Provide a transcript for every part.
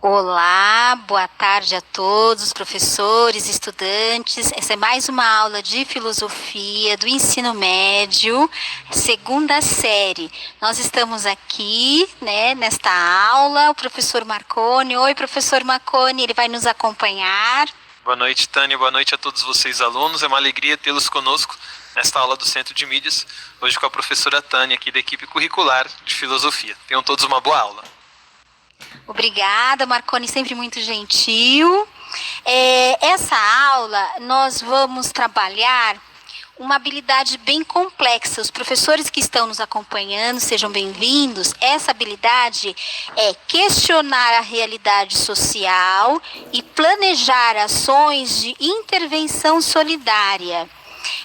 Olá, boa tarde a todos, professores, estudantes. Essa é mais uma aula de filosofia do ensino médio, segunda série. Nós estamos aqui, nesta aula, o professor Marconi. Oi, professor Marconi, ele vai nos acompanhar. Boa noite, Tânia. Boa noite a todos vocês, alunos. É uma alegria tê-los conosco nesta aula do Centro de Mídias, hoje com a professora Tânia, aqui da equipe curricular de filosofia. Tenham todos uma boa aula. Obrigada, Marconi, sempre muito gentil. Essa aula nós vamos trabalhar uma habilidade bem complexa. Os professores que estão nos acompanhando, sejam bem-vindos. Essa habilidade é questionar a realidade social e planejar ações de intervenção solidária.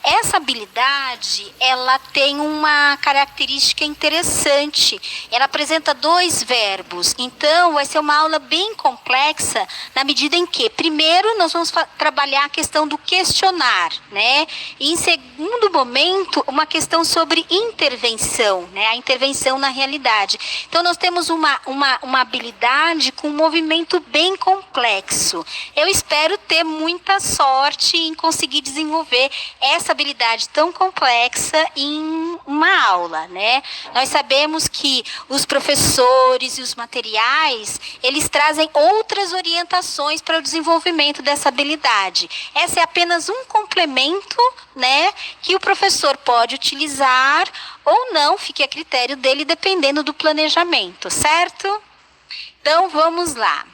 Essa habilidade, ela tem uma característica interessante. Ela apresenta dois verbos. Então, vai ser uma aula bem complexa na medida em que, primeiro, nós vamos trabalhar a questão do questionar, né? E, em segundo momento, uma questão sobre intervenção, né? A intervenção na realidade. Então, nós temos uma habilidade com um movimento bem complexo. Eu espero ter muita sorte em conseguir desenvolver essa habilidade tão complexa em uma aula, né? Nós sabemos que os professores e os materiais, eles trazem outras orientações para o desenvolvimento dessa habilidade. Essa é apenas um complemento, né, que o professor pode utilizar ou não, fique a critério dele, dependendo do planejamento, certo? Então, vamos lá.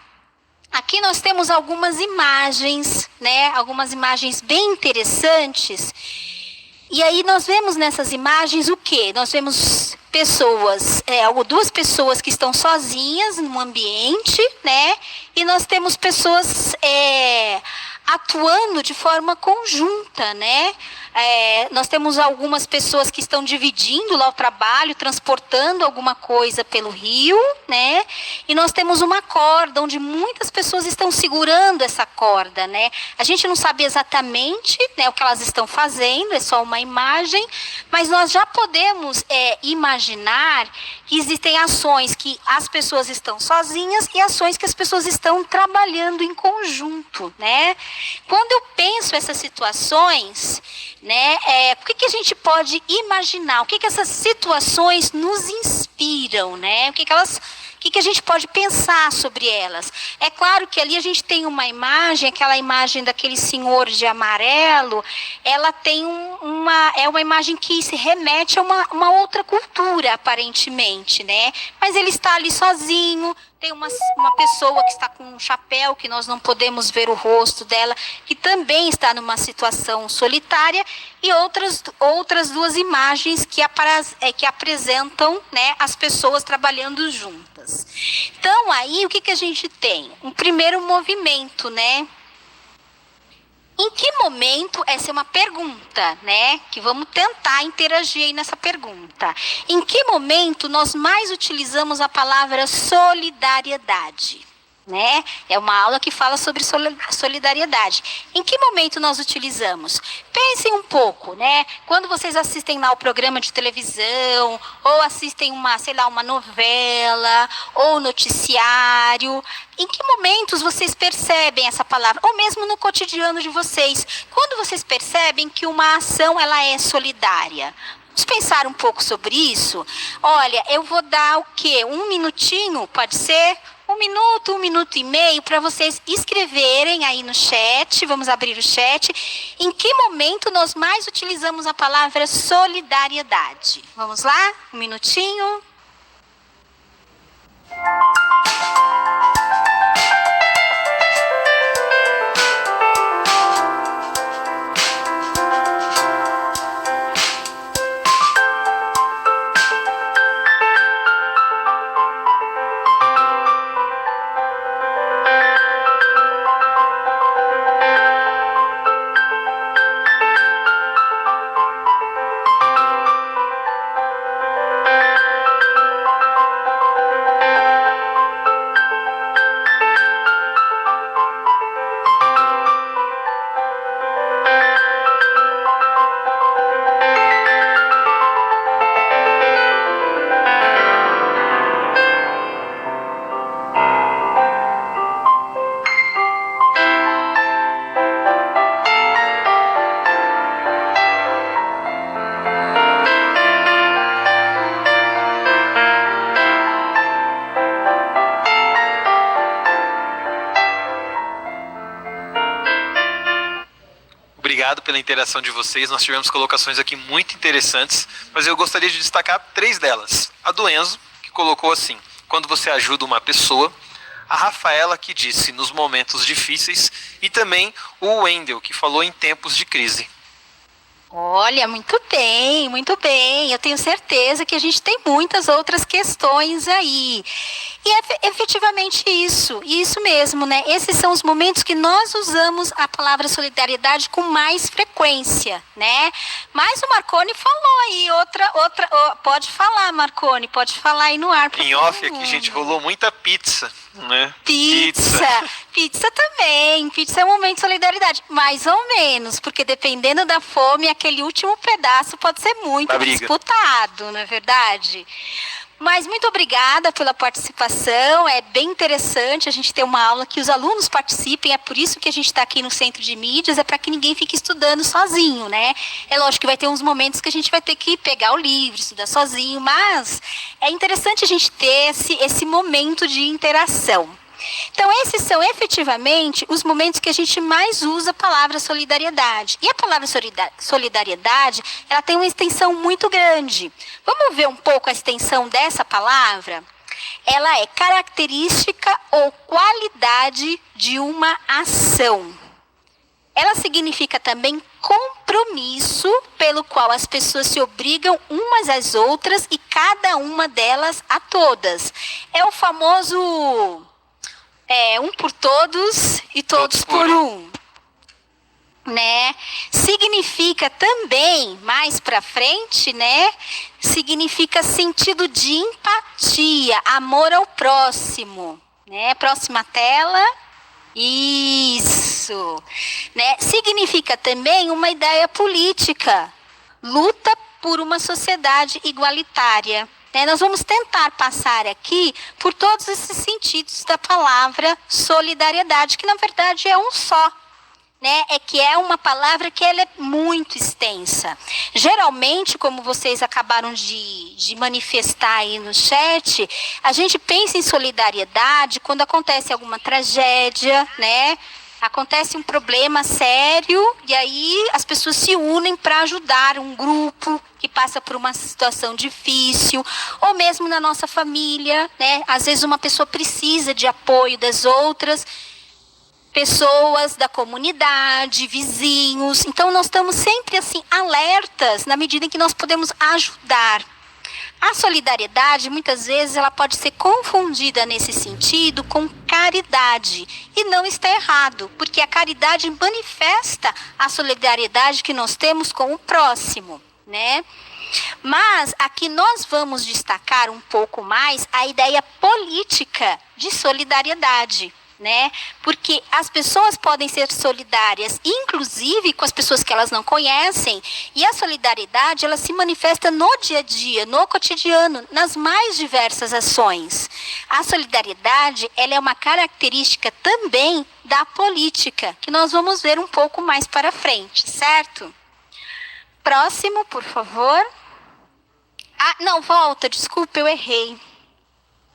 Aqui nós temos algumas imagens, né? Algumas imagens bem interessantes. E aí nós vemos nessas imagens o quê? Nós vemos pessoas, duas pessoas que estão sozinhas num ambiente, né? E nós temos pessoas atuando de forma conjunta, né? Nós temos algumas pessoas que estão dividindo lá o trabalho, transportando alguma coisa pelo rio, né? E nós temos uma corda onde muitas pessoas estão segurando essa corda, né? A gente não sabe exatamente, né, o que elas estão fazendo, é só uma imagem, mas nós já podemos imaginar que existem ações que as pessoas estão sozinhas e ações que as pessoas estão trabalhando em conjunto, né? Quando eu penso essas situações, né, o que a gente pode imaginar? O que essas situações nos inspiram, né? O que a gente pode pensar sobre elas? É claro que ali a gente tem uma imagem, aquela imagem daquele senhor de amarelo, ela tem uma imagem que se remete a uma outra cultura, aparentemente, né? Mas ele está ali sozinho. Tem uma pessoa que está com um chapéu, que nós não podemos ver o rosto dela, que também está numa situação solitária, e outras duas imagens que apresentam, né, as pessoas trabalhando juntas. Então, aí, o que a gente tem? Um primeiro movimento, né? Em que momento, essa é uma pergunta, né? Que vamos tentar interagir aí nessa pergunta. Em que momento nós mais utilizamos a palavra solidariedade? Né? É uma aula que fala sobre solidariedade. Em que momento nós utilizamos? Pensem um pouco, né? Quando vocês assistem lá o programa de televisão, ou assistem uma novela, ou noticiário, em que momentos vocês percebem essa palavra? Ou mesmo no cotidiano de vocês, quando vocês percebem que uma ação ela é solidária? Vamos pensar um pouco sobre isso? Olha, eu vou dar o quê? 1 minutinho, pode ser? 1 minuto e meio, para vocês escreverem aí no chat. Vamos abrir o chat. Em que momento nós mais utilizamos a palavra solidariedade? Vamos lá? 1 minutinho. obrigado pela interação de vocês. Nós tivemos colocações aqui muito interessantes, mas eu gostaria de destacar 3 delas. A do Enzo, que colocou assim: quando você ajuda uma pessoa. A Rafaela, que disse nos momentos difíceis. E também o Wendel, que falou em tempos de crise. Olha, muito bem, muito bem. Eu tenho certeza que a gente tem muitas outras questões aí. E é efetivamente isso mesmo, né? Esses são os momentos que nós usamos a palavra solidariedade com mais frequência, né? Mas o Marconi falou aí pode falar, Marconi, pode falar aí no ar. Em off aqui, gente, rolou muita pizza, né? Pizza também. Pizza é um momento de solidariedade, mais ou menos, porque dependendo da fome, aquele último pedaço pode ser muito disputado, não é verdade? Mas muito obrigada pela participação, é bem interessante a gente ter uma aula que os alunos participem, é por isso que a gente está aqui no Centro de Mídias, é para que ninguém fique estudando sozinho, né? É lógico que vai ter uns momentos que a gente vai ter que pegar o livro, estudar sozinho, mas é interessante a gente ter esse momento de interação. Então, esses são efetivamente os momentos que a gente mais usa a palavra solidariedade. E a palavra solidariedade, ela tem uma extensão muito grande. Vamos ver um pouco a extensão dessa palavra? Ela é característica ou qualidade de uma ação. Ela significa também compromisso pelo qual as pessoas se obrigam umas às outras e cada uma delas a todas. É o famoso... um por todos e todos por um, né? Significa também, mais para frente, né? Significa sentido de empatia, amor ao próximo, né? Próxima tela. Isso, né? Significa também uma ideia política, luta por uma sociedade igualitária. Nós vamos tentar passar aqui por todos esses sentidos da palavra solidariedade, que na verdade é um só, né? É que é uma palavra que ela é muito extensa. Geralmente, como vocês acabaram de manifestar aí no chat, a gente pensa em solidariedade quando acontece alguma tragédia, né? Acontece um problema sério e aí as pessoas se unem para ajudar um grupo que passa por uma situação difícil, ou mesmo na nossa família, né? Às vezes uma pessoa precisa de apoio das outras pessoas da comunidade, vizinhos. Então nós estamos sempre assim alertas na medida em que nós podemos ajudar. A solidariedade, muitas vezes, ela pode ser confundida nesse sentido com caridade. E não está errado, porque a caridade manifesta a solidariedade que nós temos com o próximo, né? Mas aqui nós vamos destacar um pouco mais a ideia política de solidariedade, né? Porque as pessoas podem ser solidárias, inclusive com as pessoas que elas não conhecem, e a solidariedade ela se manifesta no dia a dia, no cotidiano, nas mais diversas ações. A solidariedade ela é uma característica também da política, que nós vamos ver um pouco mais para frente, certo? Próximo, por favor. Não, volta, desculpa, eu errei.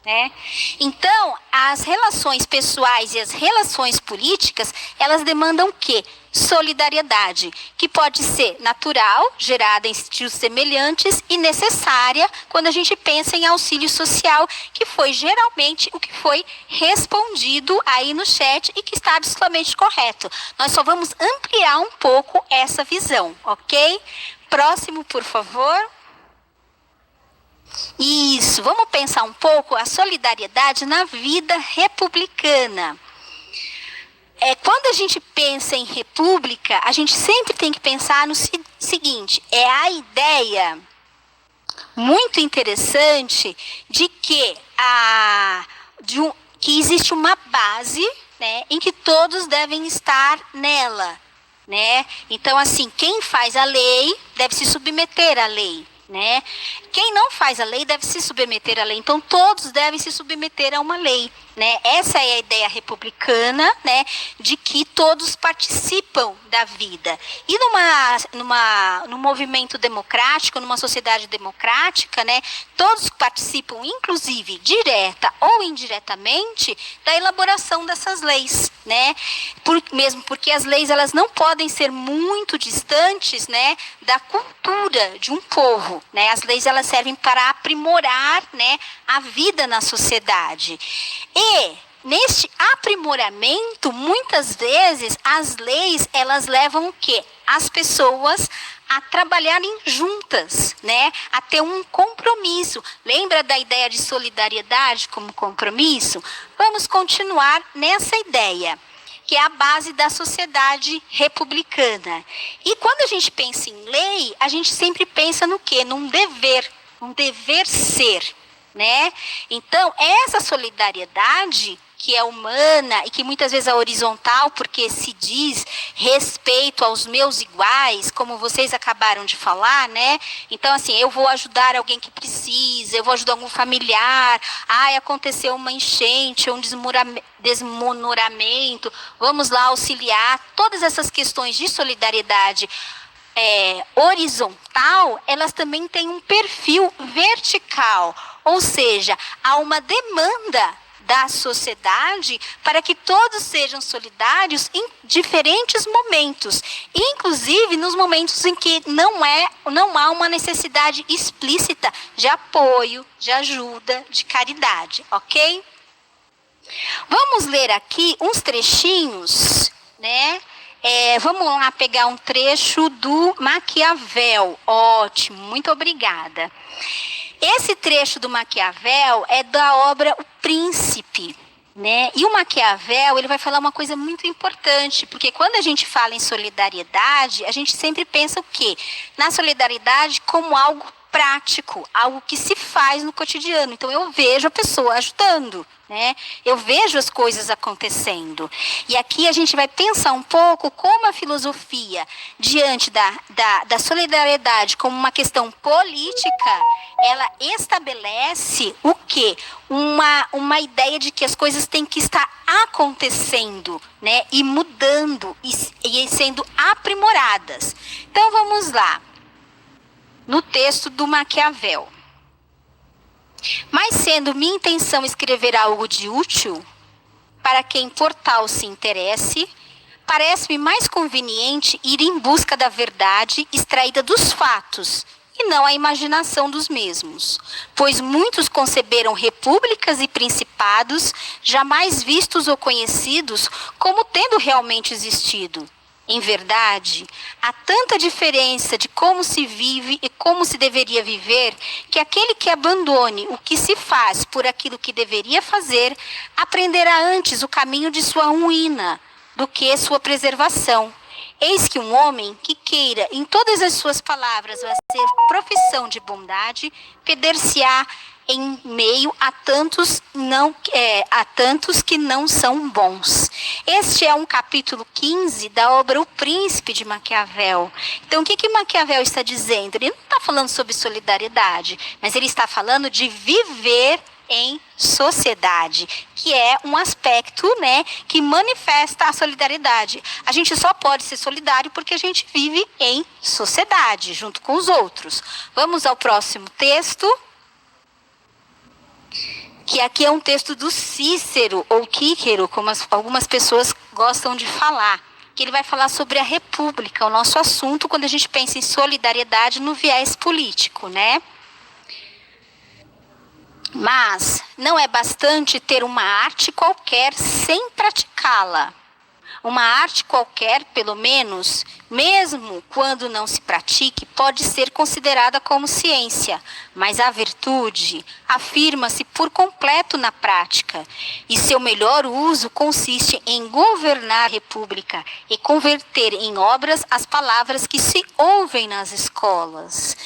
Né? Então, as relações pessoais e as relações políticas, elas demandam o quê? Solidariedade, que pode ser natural, gerada em estilos semelhantes e necessária quando a gente pensa em auxílio social, que foi geralmente o que foi respondido aí no chat e que está absolutamente correto. Nós só vamos ampliar um pouco essa visão, ok? Próximo, por favor. Isso, vamos pensar um pouco a solidariedade na vida republicana. Quando a gente pensa em república, a gente sempre tem que pensar no seguinte, é a ideia muito interessante de que, que existe uma base, né, em que todos devem estar nela, né? Então, assim, quem faz a lei deve se submeter à lei. Né? Quem não faz a lei deve se submeter à lei. Então, todos devem se submeter a uma lei. né? Essa é a ideia republicana, né? De que todos participam da vida. E num movimento democrático, numa sociedade democrática, né? Todos participam, inclusive, direta ou indiretamente, da elaboração dessas leis, né? Mesmo porque as leis, elas não podem ser muito distantes, né? Da cultura de um povo, né? As leis, elas servem para aprimorar, né? A vida na sociedade. E neste aprimoramento, muitas vezes, as leis, elas levam o quê? As pessoas a trabalharem juntas, né? A ter um compromisso. Lembra da ideia de solidariedade como compromisso? Vamos continuar nessa ideia, que é a base da sociedade republicana. E quando a gente pensa em lei, a gente sempre pensa no quê? Num dever, um dever ser, né? Então, essa solidariedade que é humana e que muitas vezes é horizontal, porque se diz respeito aos meus iguais, como vocês acabaram de falar, né? Então, assim, eu vou ajudar alguém que precisa, eu vou ajudar algum familiar, aconteceu uma enchente, um desmoronamento, vamos lá auxiliar. Todas essas questões de solidariedade horizontal, elas também têm um perfil vertical, ou seja, há uma demanda da sociedade para que todos sejam solidários em diferentes momentos, inclusive nos momentos em que não há uma necessidade explícita de apoio, de ajuda, de caridade, ok? Vamos ler aqui uns trechinhos, né? Vamos lá pegar um trecho do Maquiavel. Ótimo, muito obrigada. Esse trecho do Maquiavel é da obra O Príncipe, né? E o Maquiavel, ele vai falar uma coisa muito importante, porque quando a gente fala em solidariedade, a gente sempre pensa o quê? Na solidariedade como algo prático, algo que se faz no cotidiano. Então, eu vejo a pessoa ajudando, né? Eu vejo as coisas acontecendo. E aqui a gente vai pensar um pouco como a filosofia, diante da solidariedade como uma questão política, ela estabelece o quê? Uma ideia de que as coisas têm que estar acontecendo, né? E mudando, e sendo aprimoradas. Então, vamos lá. No texto do Maquiavel. Mas sendo minha intenção escrever algo de útil, para quem por tal se interesse, parece-me mais conveniente ir em busca da verdade extraída dos fatos, e não a imaginação dos mesmos. Pois muitos conceberam repúblicas e principados, jamais vistos ou conhecidos, como tendo realmente existido. Em verdade, há tanta diferença de como se vive e como se deveria viver, que aquele que abandone o que se faz por aquilo que deveria fazer, aprenderá antes o caminho de sua ruína do que sua preservação. Eis que um homem que queira em todas as suas palavras fazer profissão de bondade, perder-se-á em meio a tantos que não são bons. Este é um capítulo 15 da obra O Príncipe de Maquiavel. Então, o que Maquiavel está dizendo? Ele não está falando sobre solidariedade, mas ele está falando de viver em sociedade, que é um aspecto, né, que manifesta a solidariedade. A gente só pode ser solidário porque a gente vive em sociedade, junto com os outros. Vamos ao próximo texto, que aqui é um texto do Cícero, ou Quíquero, como algumas pessoas gostam de falar, que ele vai falar sobre a república, o nosso assunto quando a gente pensa em solidariedade no viés político, né? Mas não é bastante ter uma arte qualquer sem praticá-la. Uma arte qualquer, pelo menos, mesmo quando não se pratique, pode ser considerada como ciência, mas a virtude afirma-se por completo na prática, e seu melhor uso consiste em governar a república e converter em obras as palavras que se ouvem nas escolas.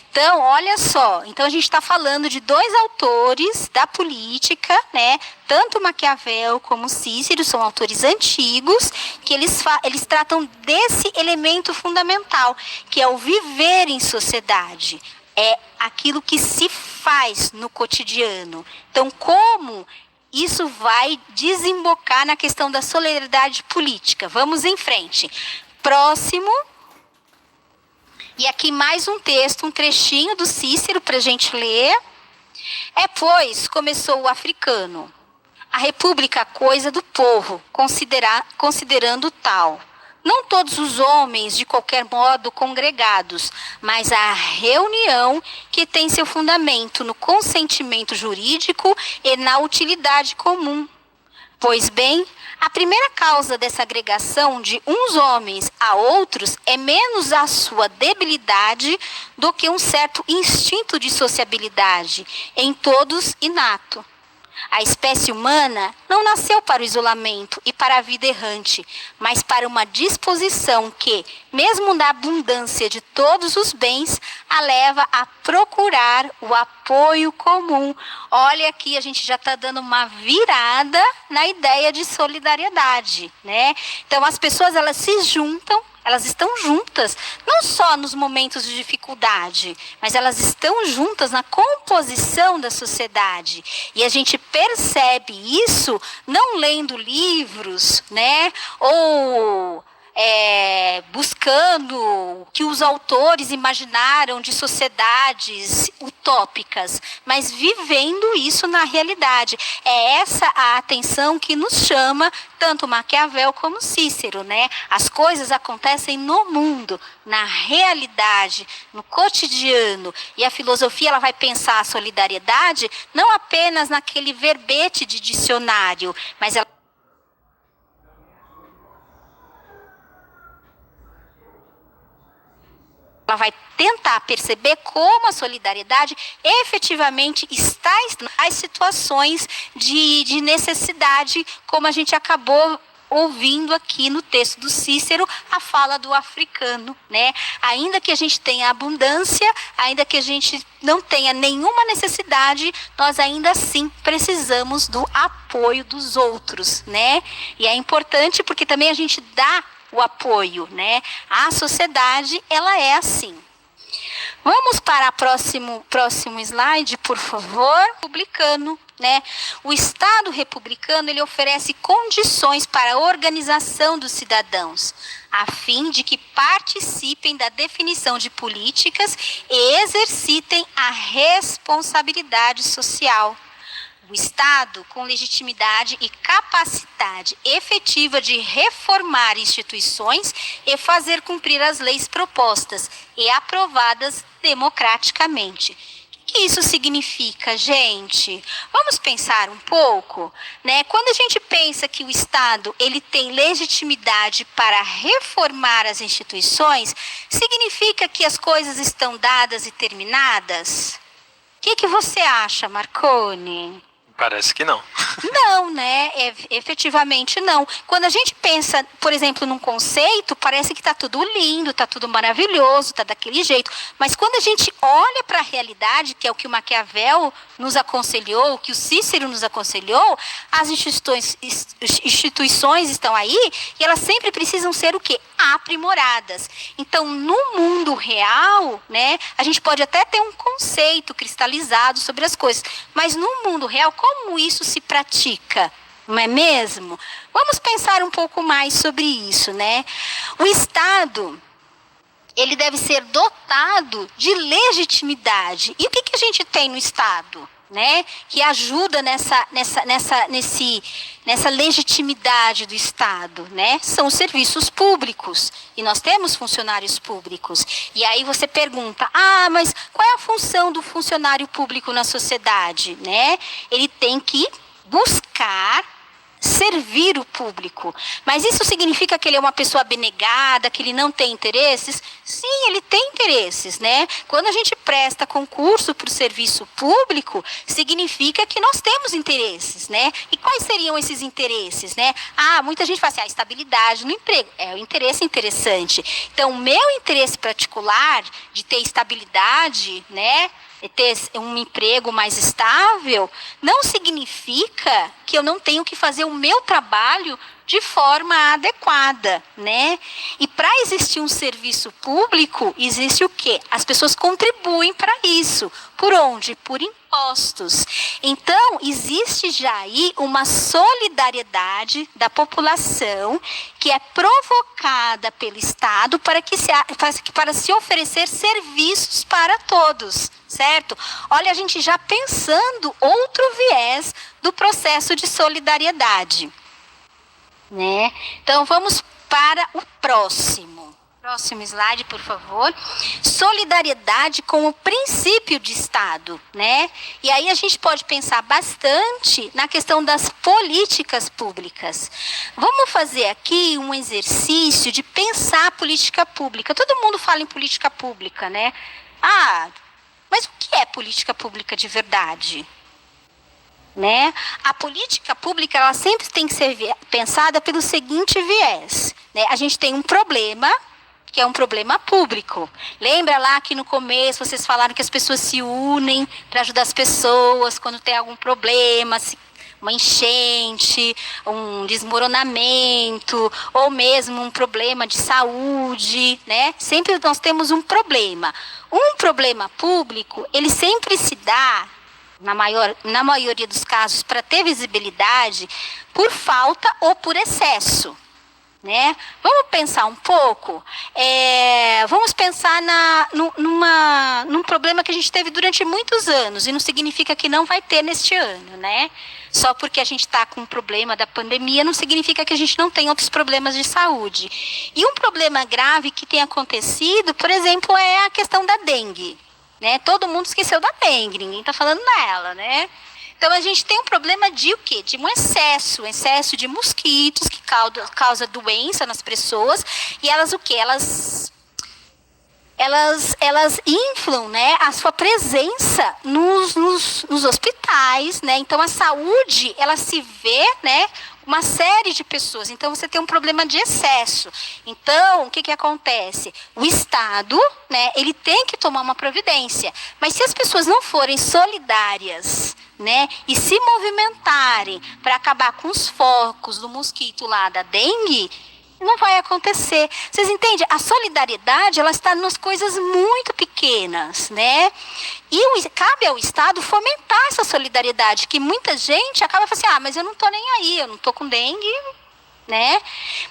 Então, olha só, então a gente está falando de dois autores da política, né? Tanto Maquiavel como Cícero são autores antigos, que eles tratam desse elemento fundamental, que é o viver em sociedade. É aquilo que se faz no cotidiano. Então, como isso vai desembocar na questão da solidariedade política. Vamos em frente. Próximo. E aqui mais um texto, um trechinho do Cícero para a gente ler. Pois, começou o africano, a república coisa do povo, considerando tal. Não todos os homens, de qualquer modo, congregados, mas a reunião que tem seu fundamento no consentimento jurídico e na utilidade comum. Pois bem, a primeira causa dessa agregação de uns homens a outros é menos a sua debilidade do que um certo instinto de sociabilidade, em todos inato. A espécie humana não nasceu para o isolamento e para a vida errante, mas para uma disposição que, mesmo na abundância de todos os bens, a leva a procurar o apoio comum. Olha aqui, a gente já está dando uma virada na ideia de solidariedade, né? Então, as pessoas, elas se juntam, elas estão juntas, não só nos momentos de dificuldade, mas elas estão juntas na composição da sociedade. E a gente percebe isso não lendo livros, né? Ou buscando o que os autores imaginaram de sociedades utópicas, mas vivendo isso na realidade. É essa a atenção que nos chama tanto Maquiavel como Cícero, né? As coisas acontecem no mundo, na realidade, no cotidiano. E a filosofia, ela vai pensar a solidariedade não apenas naquele verbete de dicionário, mas ela vai tentar perceber como a solidariedade efetivamente está nas situações de necessidade, como a gente acabou ouvindo aqui no texto do Cícero, a fala do africano, né? Ainda que a gente tenha abundância, ainda que a gente não tenha nenhuma necessidade, nós ainda assim precisamos do apoio dos outros, né? E é importante porque também a gente dá o apoio, né? A sociedade, ela é assim. Vamos para o próximo slide, por favor. Republicano, né? O Estado republicano, ele oferece condições para a organização dos cidadãos, a fim de que participem da definição de políticas e exercitem a responsabilidade social. O Estado, com legitimidade e capacidade efetiva de reformar instituições e fazer cumprir as leis propostas e aprovadas democraticamente. O que isso significa, gente? Vamos pensar um pouco, né? Quando a gente pensa que o Estado ele tem legitimidade para reformar as instituições, significa que as coisas estão dadas e terminadas? O que você acha, Marconi? Parece que não. Não, né? Efetivamente não. Quando a gente pensa, por exemplo, num conceito, parece que está tudo lindo, está tudo maravilhoso, está daquele jeito. Mas quando a gente olha para a realidade, que é o que o Maquiavel nos aconselhou, o que o Cícero nos aconselhou, as instituições estão aí e elas sempre precisam ser o quê? Aprimoradas. Então, no mundo real, né, a gente pode até ter um conceito cristalizado sobre as coisas, mas no mundo real, como isso se pratica? Não é mesmo? Vamos pensar um pouco mais sobre isso, né? O Estado, ele deve ser dotado de legitimidade. E o que a gente tem no Estado, né? Que ajuda nessa legitimidade do Estado, né? São os serviços públicos. E nós temos funcionários públicos. E aí você pergunta, mas qual é a função do funcionário público na sociedade, né? Ele tem que buscar servir o público. Mas isso significa que ele é uma pessoa abnegada, que ele não tem interesses? Sim, ele tem interesses, né? Quando a gente presta concurso para o serviço público, significa que nós temos interesses, né? E quais seriam esses interesses, né? Muita gente fala assim, estabilidade no emprego. É um interesse interessante. Então, o meu interesse particular de ter estabilidade, né? Ter um emprego mais estável, não significa que eu não tenho que fazer o meu trabalho de forma adequada, né? E para existir um serviço público, existe o quê? As pessoas contribuem para isso. Por onde? Por impostos. impostos. Então, existe já aí uma solidariedade da população que é provocada pelo Estado para se oferecer serviços para todos, certo? Olha, a gente já pensando outro viés do processo de solidariedade, né? Então, vamos para o próximo. Próximo slide, por favor. Solidariedade com o princípio de Estado, né? E aí a gente pode pensar bastante na questão das políticas públicas. Vamos fazer aqui um exercício de pensar a política pública. Todo mundo fala em política pública, né? Mas o que é política pública de verdade? Né? A política pública ela sempre tem que ser pensada pelo seguinte viés, né? A gente tem um problema que é um problema público. Lembra lá que no começo vocês falaram que as pessoas se unem para ajudar as pessoas quando tem algum problema, uma enchente, um desmoronamento, ou mesmo um problema de saúde, né? Sempre nós temos um problema. Um problema público, ele sempre se dá, na maioria dos casos, para ter visibilidade, por falta ou por excesso. Né? Vamos pensar um pouco, vamos pensar num problema que a gente teve durante muitos anos, e não significa que não vai ter neste ano, né? Só porque a gente está com um problema da pandemia, não significa que a gente não tem outros problemas de saúde. E um problema grave que tem acontecido, por exemplo, é a questão da dengue, né? Todo mundo esqueceu da dengue, ninguém está falando dela, né? Então, a gente tem um problema de o quê? De um excesso de mosquitos que causa doença nas pessoas. E elas o quê? Elas inflam, né, a sua presença nos hospitais, né? Então, a saúde, ela se vê, né, uma série de pessoas. Então, você tem um problema de excesso. Então, o que acontece? O Estado, né, ele tem que tomar uma providência. Mas se as pessoas não forem solidárias, né, e se movimentarem para acabar com os focos do mosquito lá da dengue, não vai acontecer. Vocês entendem? A solidariedade, ela está nas coisas muito pequenas, né? E cabe ao Estado fomentar essa solidariedade, que muita gente acaba falando assim, mas eu não estou nem aí, eu não estou com dengue, né?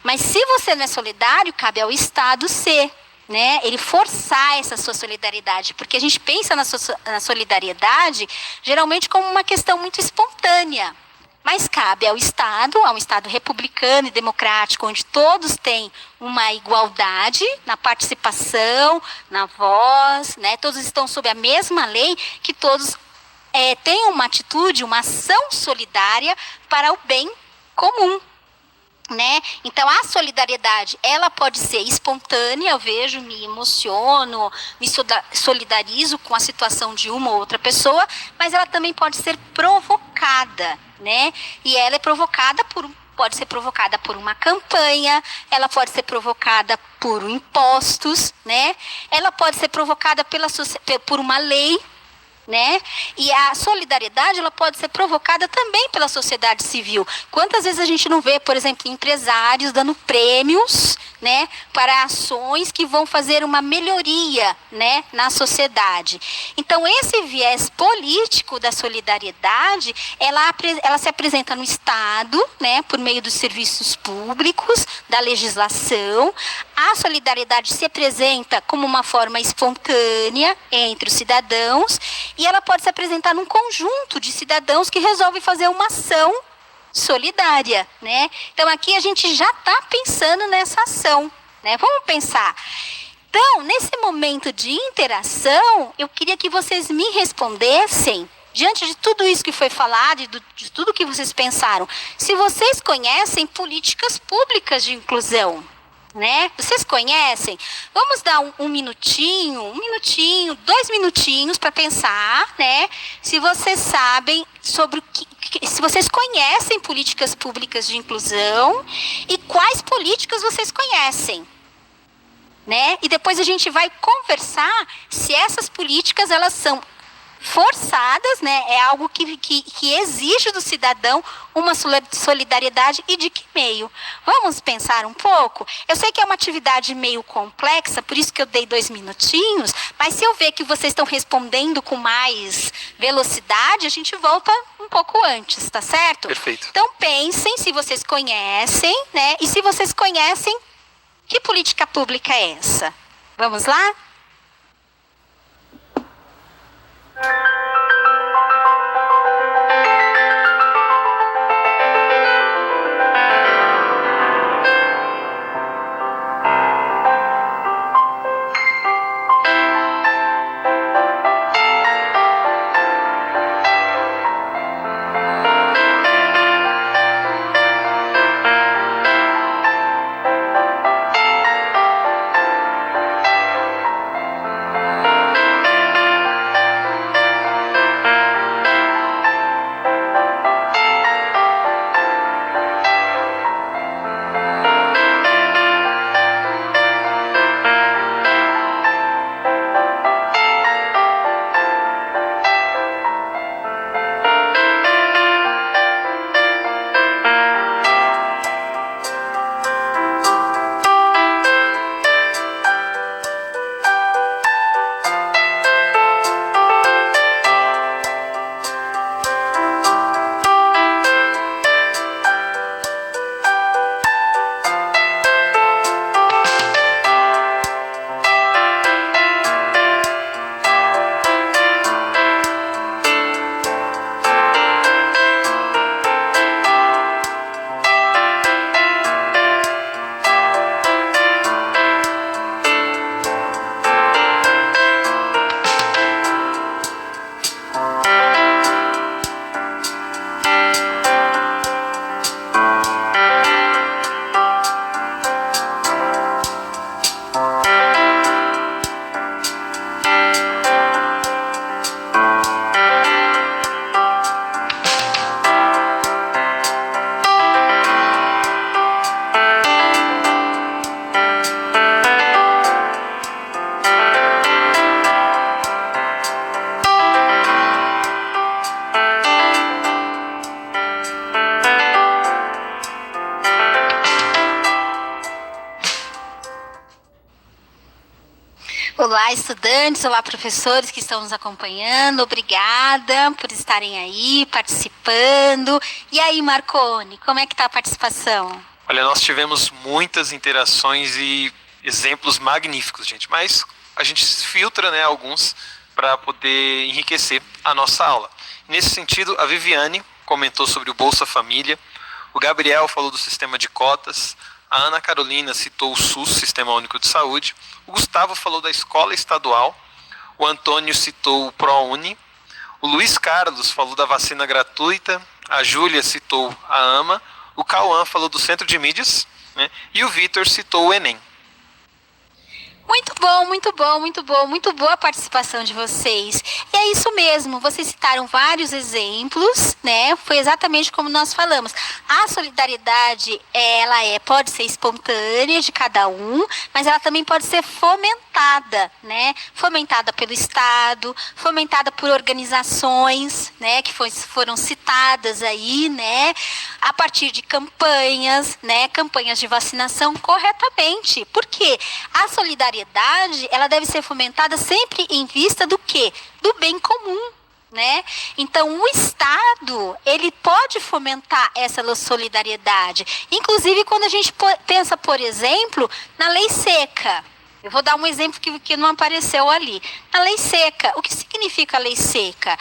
Mas se você não é solidário, cabe ao Estado ser, né? Ele forçar essa sua solidariedade, porque a gente pensa na solidariedade geralmente como uma questão muito espontânea. Mas cabe ao Estado, a um Estado republicano e democrático, onde todos têm uma igualdade na participação, na voz, né? Todos estão sob a mesma lei, que todos tenham uma atitude, uma ação solidária para o bem comum. Né? Então, a solidariedade, ela pode ser espontânea, eu vejo, me emociono, me solidarizo com a situação de uma ou outra pessoa, mas ela também pode ser provocada, né? E ela pode ser provocada por uma campanha, ela pode ser provocada por impostos, né? Ela pode ser provocada por uma lei, né? E a solidariedade, ela pode ser provocada também pela sociedade civil. Quantas vezes a gente não vê, por exemplo, empresários dando prêmios, né, para ações que vão fazer uma melhoria, né, na sociedade. Então, esse viés político da solidariedade, ela se apresenta no Estado, né, por meio dos serviços públicos, da legislação. A solidariedade se apresenta como uma forma espontânea entre os cidadãos, e ela pode se apresentar num conjunto de cidadãos que resolvem fazer uma ação solidária, né? Então, aqui a gente já está pensando nessa ação, né? Vamos pensar. Então, nesse momento de interação, eu queria que vocês me respondessem, diante de tudo isso que foi falado e de tudo que vocês pensaram, se vocês conhecem políticas públicas de inclusão, né? Vocês conhecem? Vamos dar um minutinho, 2 minutinhos para pensar, né? Se vocês sabem sobre o que, se vocês conhecem políticas públicas de inclusão e quais políticas vocês conhecem, né? E depois a gente vai conversar se essas políticas elas são forçadas, né? É algo que exige do cidadão uma solidariedade, e de que meio? Vamos pensar um pouco? Eu sei que é uma atividade meio complexa, por isso que eu dei 2 minutinhos, mas se eu ver que vocês estão respondendo com mais velocidade, a gente volta um pouco antes, tá certo? Perfeito. Então pensem se vocês conhecem, né? E se vocês conhecem, que política pública é essa? Vamos lá? Olá, estudantes, olá, professores que estão nos acompanhando, obrigada por estarem aí, participando. E aí, Marconi, como é que está a participação? Olha, nós tivemos muitas interações e exemplos magníficos, gente, mas a gente filtra, né, alguns para poder enriquecer a nossa aula. Nesse sentido, a Viviane comentou sobre o Bolsa Família, o Gabriel falou do sistema de cotas, a Ana Carolina citou o SUS, Sistema Único de Saúde, o Gustavo falou da escola estadual, o Antônio citou o ProUni, o Luiz Carlos falou da vacina gratuita, a Júlia citou a AMA, o Cauã falou do Centro de Mídias, né, e o Vitor citou o Enem. Muito bom, muito bom, muito bom, muito boa a participação de vocês. E é isso mesmo, vocês citaram vários exemplos, né? Foi exatamente como nós falamos. A solidariedade, pode ser espontânea de cada um, mas ela também pode ser fomentada, né? Fomentada pelo Estado, fomentada por organizações, né? Que foram citadas aí, né? A partir de campanhas, né? Campanhas de vacinação corretamente. Por quê? A solidariedade, ela deve ser fomentada sempre em vista do quê? Do bem comum, né? Então, o Estado, ele pode fomentar essa solidariedade. Inclusive, quando a gente pensa, por exemplo, na lei seca. Eu vou dar um exemplo que não apareceu ali. Na lei seca, o que significa a lei seca?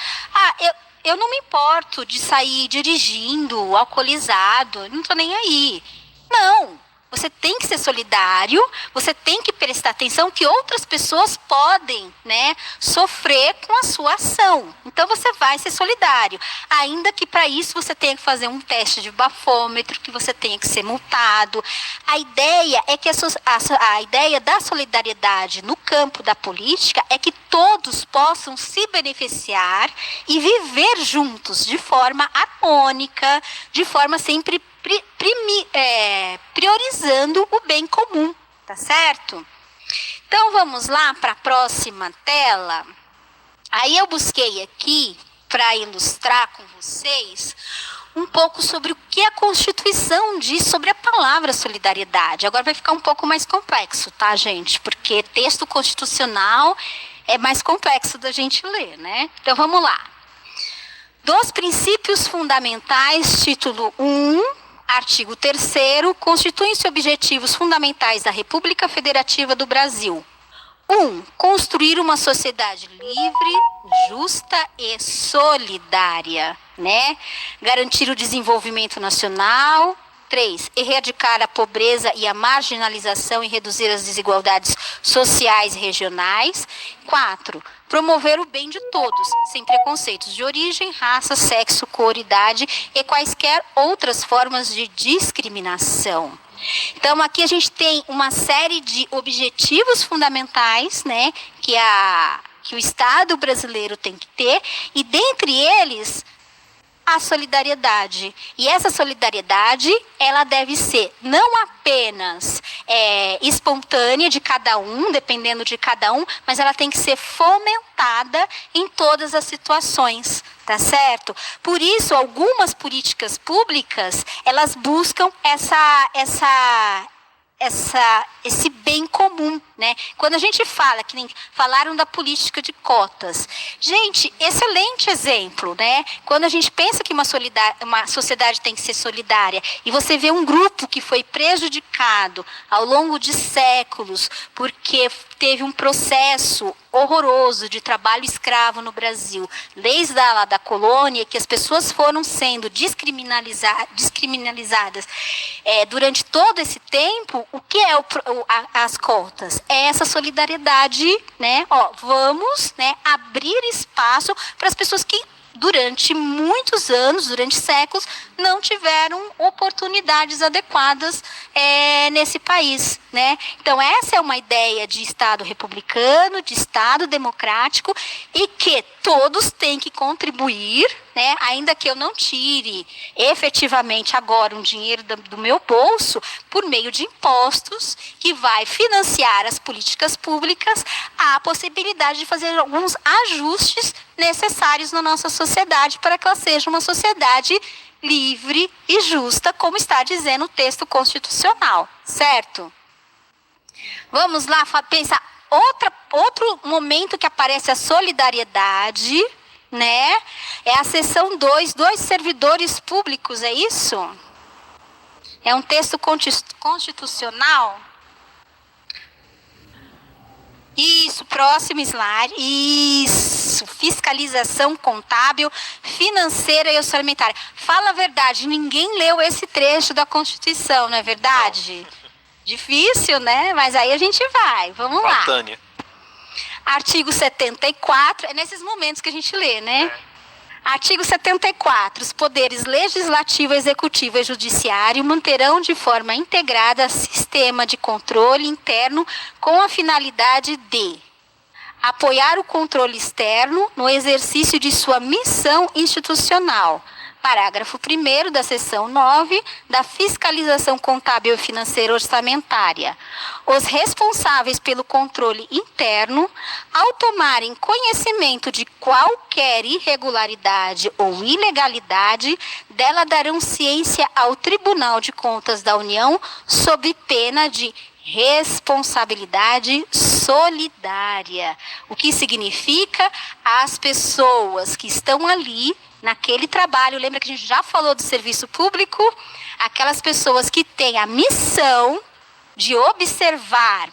Eu não me importo de sair dirigindo, alcoolizado, não estou nem aí. Não. Você tem que ser solidário, você tem que prestar atenção que outras pessoas podem, né, sofrer com a sua ação. Então, você vai ser solidário. Ainda que para isso você tenha que fazer um teste de bafômetro, que você tenha que ser multado. A ideia é que a ideia da solidariedade no campo da política é que todos possam se beneficiar e viver juntos de forma harmônica, de forma sempre priorizando o bem comum, tá certo? Então, vamos lá para a próxima tela. Aí eu busquei aqui, para ilustrar com vocês, um pouco sobre o que a Constituição diz sobre a palavra solidariedade. Agora vai ficar um pouco mais complexo, tá, gente? Porque texto constitucional é mais complexo da gente ler, né? Então vamos lá. Dos princípios fundamentais, título 1, artigo 3º, constituem-se objetivos fundamentais da República Federativa do Brasil. 1. Construir uma sociedade livre, justa e solidária, né? Garantir o desenvolvimento nacional. 3. Erradicar a pobreza e a marginalização e reduzir as desigualdades sociais e regionais. 4. Promover o bem de todos, sem preconceitos de origem, raça, sexo, cor, idade e quaisquer outras formas de discriminação. Então, aqui a gente tem uma série de objetivos fundamentais, né, que o Estado brasileiro tem que ter, e dentre eles, a solidariedade. E essa solidariedade, ela deve ser não apenas espontânea de cada um, dependendo de cada um, mas ela tem que ser fomentada em todas as situações, tá certo? Por isso, algumas políticas públicas, elas buscam esse bem comum, né? Quando a gente fala, que nem falaram da política de cotas, gente, excelente exemplo, né? Quando a gente pensa que uma sociedade tem que ser solidária e você vê um grupo que foi prejudicado ao longo de séculos porque teve um processo horroroso de trabalho escravo no Brasil, desde lá da colônia, que as pessoas foram sendo descriminalizadas durante todo esse tempo. O que é as cotas? É essa solidariedade, né? Vamos, né, abrir espaço para as pessoas que durante muitos anos, durante séculos, não tiveram oportunidades adequadas nesse país, né? Então, essa é uma ideia de Estado republicano, de Estado democrático, e que todos têm que contribuir, né? Ainda que eu não tire efetivamente agora um dinheiro do meu bolso, por meio de impostos, que vai financiar as políticas públicas, há a possibilidade de fazer alguns ajustes necessários na nossa sociedade para que ela seja uma sociedade livre e justa, como está dizendo o texto constitucional, certo? Vamos lá pensar outro momento que aparece a solidariedade, né? É a seção 2, servidores públicos, é isso? É um texto constitucional? Isso, próximo slide. Isso, fiscalização contábil, financeira e orçamentária. Fala a verdade, ninguém leu esse trecho da Constituição, não é verdade? Difícil, né? Mas aí a gente vai, vamos lá. Tânia. Artigo 74, é nesses momentos que a gente lê, né? Artigo 74. Os poderes legislativo, executivo e judiciário manterão de forma integrada sistema de controle interno com a finalidade de apoiar o controle externo no exercício de sua missão institucional. Parágrafo 1º da seção 9 da fiscalização contábil e financeira orçamentária. Os responsáveis pelo controle interno, ao tomarem conhecimento de qualquer irregularidade ou ilegalidade, dela darão ciência ao Tribunal de Contas da União sob pena de responsabilidade solidária. O que significa as pessoas que estão ali naquele trabalho, lembra que a gente já falou do serviço público? Aquelas pessoas que têm a missão de observar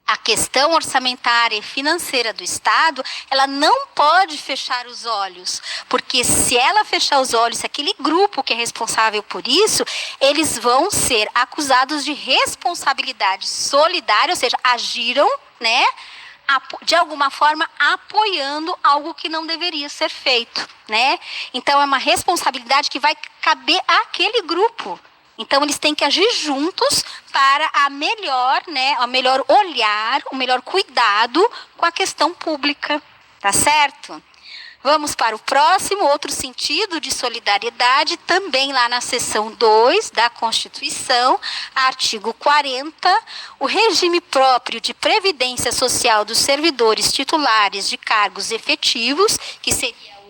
a questão orçamentária e financeira do Estado, ela não pode fechar os olhos, porque se ela fechar os olhos, aquele grupo que é responsável por isso, eles vão ser acusados de responsabilidade solidária, ou seja, agiram, né, de alguma forma apoiando algo que não deveria ser feito, né? Então é uma responsabilidade que vai caber àquele grupo. Então eles têm que agir juntos para o melhor olhar, o melhor cuidado com a questão pública, tá certo? Vamos para o próximo, outro sentido de solidariedade, também lá na seção 2 da Constituição, artigo 40, o regime próprio de previdência social dos servidores titulares de cargos efetivos, que seria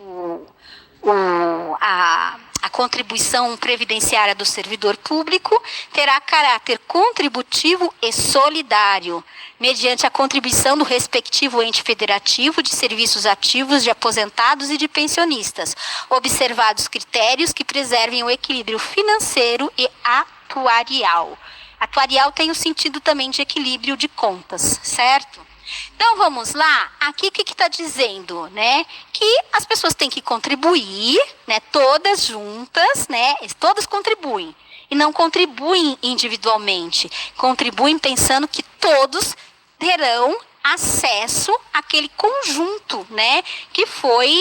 a contribuição previdenciária do servidor público, terá caráter contributivo e solidário, mediante a contribuição do respectivo ente federativo de serviços ativos de aposentados e de pensionistas, observados critérios que preservem o equilíbrio financeiro e atuarial. Atuarial tem o sentido também de equilíbrio de contas, certo? Então, vamos lá. Aqui, o que está dizendo, né? Que as pessoas têm que contribuir, né? Todas juntas, né? Todas contribuem. E não contribuem individualmente. Contribuem pensando que todos terão acesso àquele conjunto, né? Que foi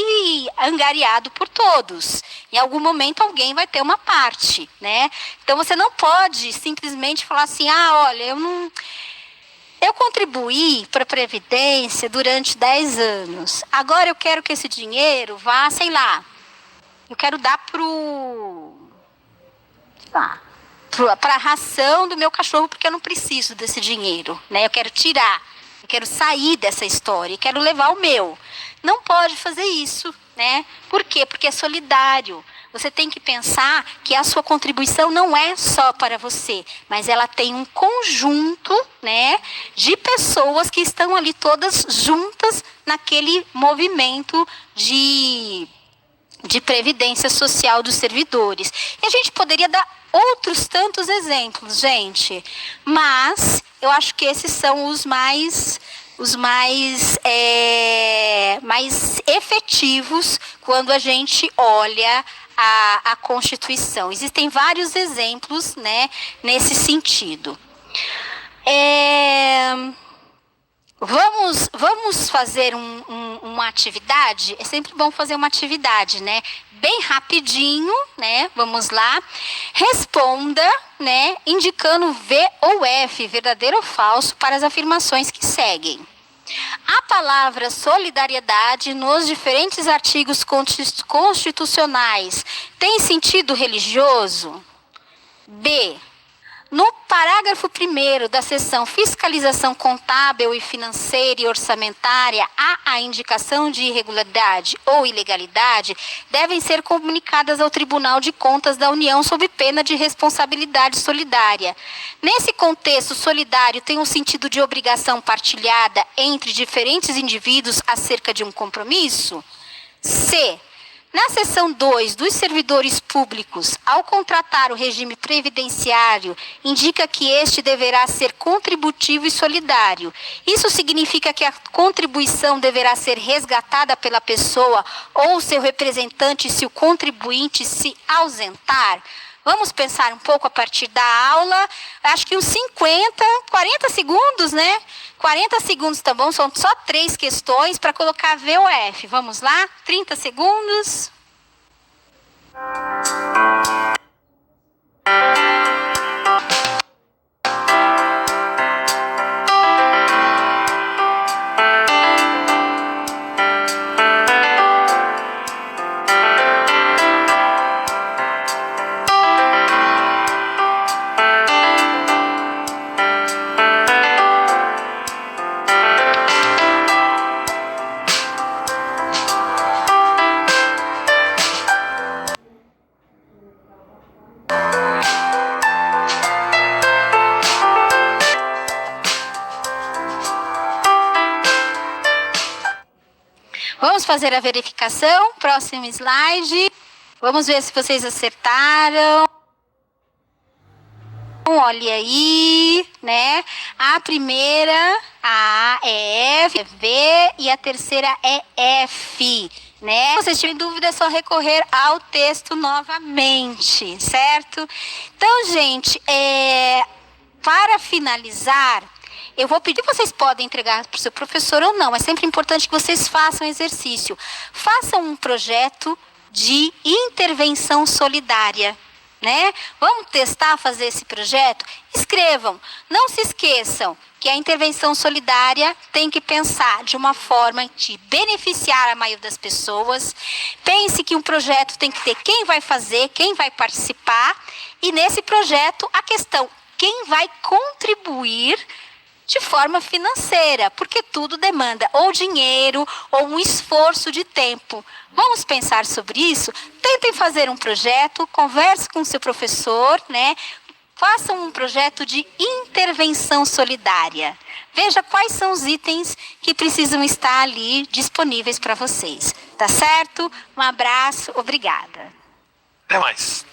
angariado por todos. Em algum momento, alguém vai ter uma parte, né? Então, você não pode simplesmente falar assim, olha, eu contribuí para a Previdência durante 10 anos. Agora eu quero que esse dinheiro vá, sei lá, eu quero dar para a ração do meu cachorro, porque eu não preciso desse dinheiro, né? Eu quero tirar, eu quero sair dessa história, eu quero levar o meu. Não pode fazer isso, né? Por quê? Porque é solidário. Você tem que pensar que a sua contribuição não é só para você, mas ela tem um conjunto, né, de pessoas que estão ali todas juntas naquele movimento de previdência social dos servidores. E a gente poderia dar outros tantos exemplos, gente, mas eu acho que esses são os mais efetivos quando a gente olha a Constituição. Existem vários exemplos, né, nesse sentido. Vamos fazer uma atividade. É sempre bom fazer uma atividade, né? Bem rapidinho, né? Vamos lá. Responda, né? Indicando V ou F, verdadeiro ou falso, para as afirmações que seguem. A palavra solidariedade nos diferentes artigos constitucionais tem sentido religioso? B. No parágrafo 1º da seção Fiscalização Contábil e Financeira e Orçamentária, há a indicação de irregularidade ou ilegalidade devem ser comunicadas ao Tribunal de Contas da União sob pena de responsabilidade solidária. Nesse contexto, solidário tem um sentido de obrigação partilhada entre diferentes indivíduos acerca de um compromisso? C. Na seção 2 dos servidores públicos, ao contratar o regime previdenciário, indica que este deverá ser contributivo e solidário. Isso significa que a contribuição deverá ser resgatada pela pessoa ou seu representante se o contribuinte se ausentar? Vamos pensar um pouco a partir da aula. Acho que uns 40 segundos, né? 40 segundos, tá bom? São só 3 questões para colocar V ou F. Vamos lá? 30 segundos. Vamos fazer a verificação. Próximo slide. Vamos ver se vocês acertaram. Olha aí, né? A primeira, a A é F, é V e a terceira é F, né? Se vocês tiverem dúvida, é só recorrer ao texto novamente, certo? Então, gente, para finalizar, eu vou pedir, vocês podem entregar para o seu professor ou não, é sempre importante que vocês façam exercício. Façam um projeto de intervenção solidária, né? Vamos testar fazer esse projeto? Escrevam. Não se esqueçam que a intervenção solidária tem que pensar de uma forma de beneficiar a maioria das pessoas. Pense que um projeto tem que ter quem vai fazer, quem vai participar. E nesse projeto, a questão, quem vai contribuir de forma financeira, porque tudo demanda ou dinheiro ou um esforço de tempo. Vamos pensar sobre isso? Tentem fazer um projeto, converse com o seu professor, né? Façam um projeto de intervenção solidária. Veja quais são os itens que precisam estar ali disponíveis para vocês. Tá certo? Um abraço, obrigada. Até mais.